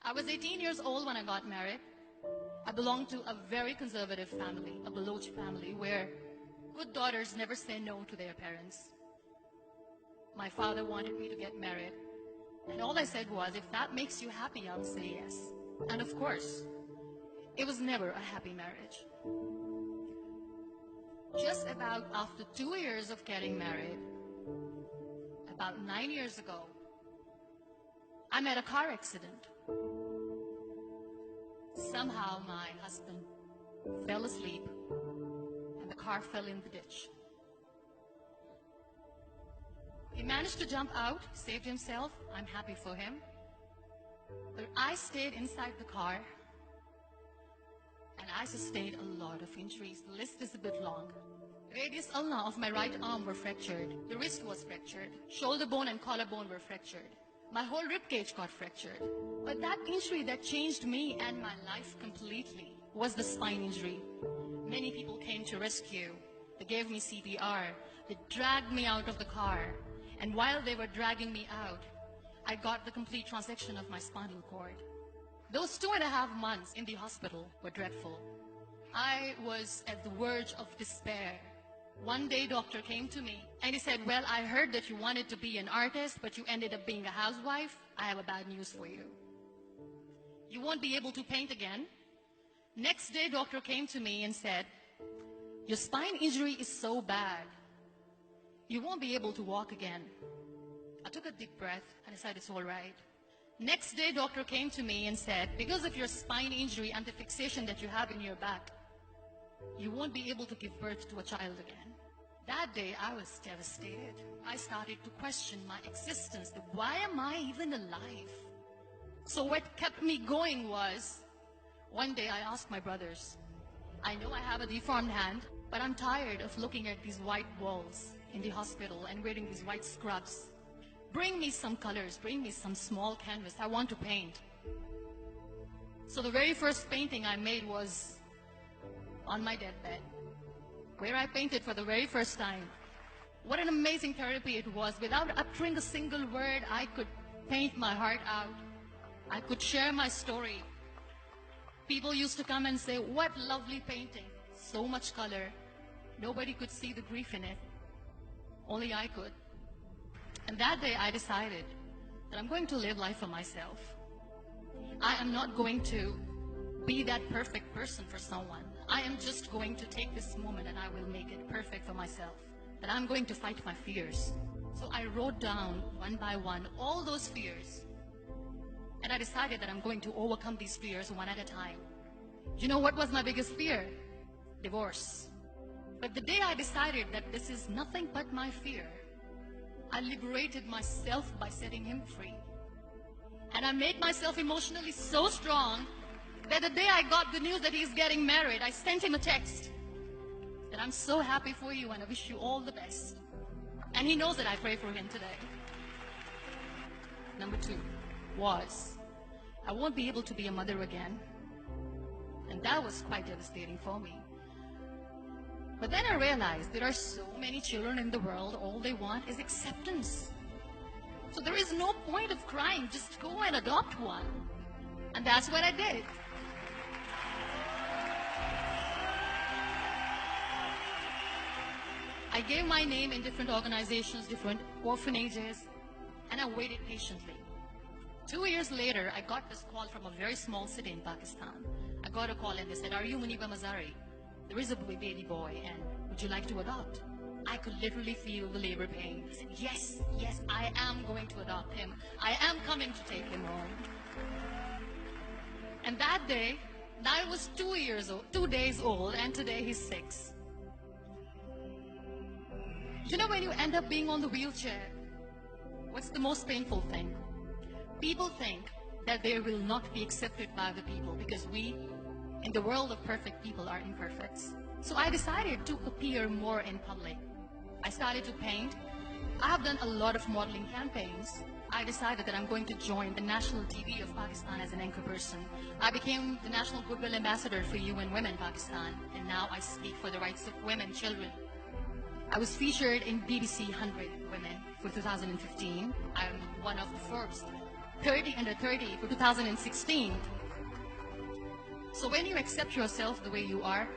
I was 18 years old when I got married. I belonged to a very conservative family, a Baloch family, where good daughters never say no to their parents. My father wanted me to get married, and all I said was, if that makes you happy, I'll say yes. And of course, it was never a happy marriage. Just about after 2 years of getting married, about 9 years ago, I met a car accident. Somehow my husband fell asleep and the car fell in the ditch. He managed to jump out, saved himself. I'm happy for him. But I stayed inside the car and I sustained a lot of injuries. The list is a bit long. Radius ulna of my right arm were fractured. The wrist was fractured. Shoulder bone and collarbone were fractured. My whole rib cage got fractured. But that injury that changed me and my life completely was the spine injury. Many people came to rescue. They gave me CPR. They dragged me out of the car. And while they were dragging me out, I got the complete transection of my spinal cord. Those 2.5 months in the hospital were dreadful. I was at the verge of despair. One day, doctor came to me and he said, well, I heard that you wanted to be an artist, but you ended up being a housewife. I have a bad news for you. You won't be able to paint again. Next day, doctor came to me and said, your spine injury is so bad, you won't be able to walk again. I took a deep breath and I said, it's all right. Next day, doctor came to me and said, because of your spine injury and the fixation that you have in your back, you won't be able to give birth to a child again. That day, I was devastated. I started to question my existence. Why am I even alive? So what kept me going was, one day I asked my brothers, I know I have a deformed hand, but I'm tired of looking at these white walls in the hospital and wearing these white scrubs. Bring me some colors, bring me some small canvas. I want to paint. So the very first painting I made was on my deathbed, where I painted for the very first time. What an amazing therapy it was. Without uttering a single word, I could paint my heart out. I could share my story. People used to come and say, what lovely painting. So much color. Nobody could see the grief in it. Only I could. And that day I decided that I'm going to live life for myself. I am not going to be that perfect person for someone. I am just going to take this moment and I will make it perfect for myself. That I'm going to fight my fears. So I wrote down one by one all those fears. And I decided that I'm going to overcome these fears one at a time. You know what was my biggest fear? Divorce. But the day I decided that this is nothing but my fear, I liberated myself by setting him free. And I made myself emotionally so strong that the day I got the news that he's getting married, I sent him a text that I'm so happy for you and I wish you all the best. And he knows that I pray for him today. Number 2 was, I won't be able to be a mother again. And that was quite devastating for me. But then I realized there are so many children in the world, all they want is acceptance. So there is no point of crying, just go and adopt one. And that's what I did. I gave my name in different organizations, different orphanages, and I waited patiently. 2 years later, I got this call from a very small city in Pakistan. I got a call and they said, are you Muniba Mazari? There is a baby boy and would you like to adopt? I could literally feel the labor pain. I said, yes, yes, I am going to adopt him. I am coming to take him home. And that day, I was 2 days old, and today he's 6. You know, when you end up being on the wheelchair, what's the most painful thing? People think that they will not be accepted by the people because we, in the world of perfect people, are imperfect. So I decided to appear more in public. I started to paint. I have done a lot of modeling campaigns. I decided that I'm going to join the national TV of Pakistan as an anchor person. I became the National Goodwill Ambassador for UN Women Pakistan, and now I speak for the rights of women, children. I was featured in BBC 100 Women for 2015. I'm one of the Forbes 30 under 30 for 2016. So when you accept yourself the way you are,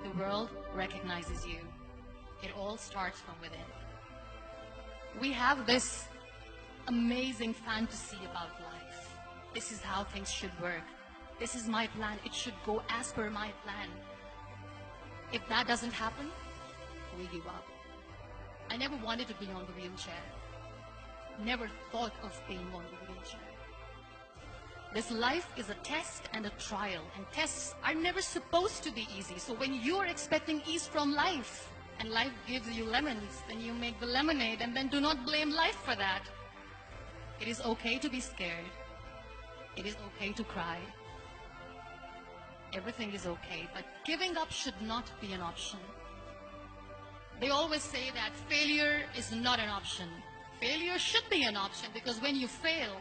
the world recognizes you. It all starts from within. We have this amazing fantasy about life. This is how things should work. This is my plan. It should go as per my plan. If that doesn't happen, we give up. I never wanted to be on the wheelchair. Never thought of being on the wheelchair. This life is a test and a trial, and tests are never supposed to be easy. So when you're expecting ease from life, and life gives you lemons, then you make the lemonade, and then do not blame life for that. It is okay to be scared. It is okay to cry. Everything is okay, but giving up should not be an option. They always say that failure is not an option. Failure should be an option, because when you fail,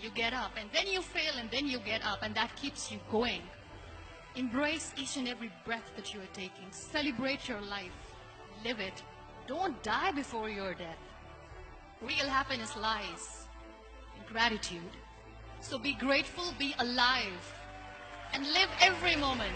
you get up, and then you fail, and then you get up, and that keeps you going. Embrace each and every breath that you are taking. Celebrate your life. Live it. Don't die before your death. Real happiness lies in gratitude. So be grateful, be alive, and live every moment.